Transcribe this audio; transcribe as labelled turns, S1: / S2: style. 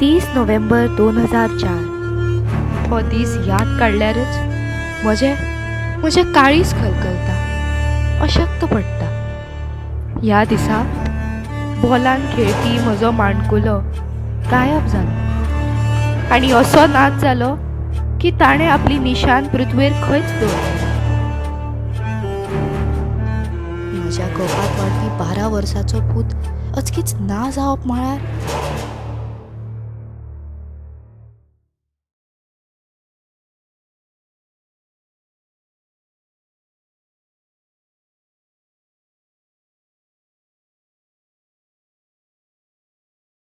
S1: 30 November 2004 हो दीस याद काडल्यारच म्हजे काळीज खलखलता, अशक्त पडटा. ह्या दिसा बॉलान खेळपी म्हजो माणकुलो गायब जालो आनी असो नाच जालो की ताणें आपली निशान पृथ्वीर खंयच दवरली. म्हज्या गोफात वाडपी 12 वर्साचो पूत अचकीच ना जावप म्हळ्यार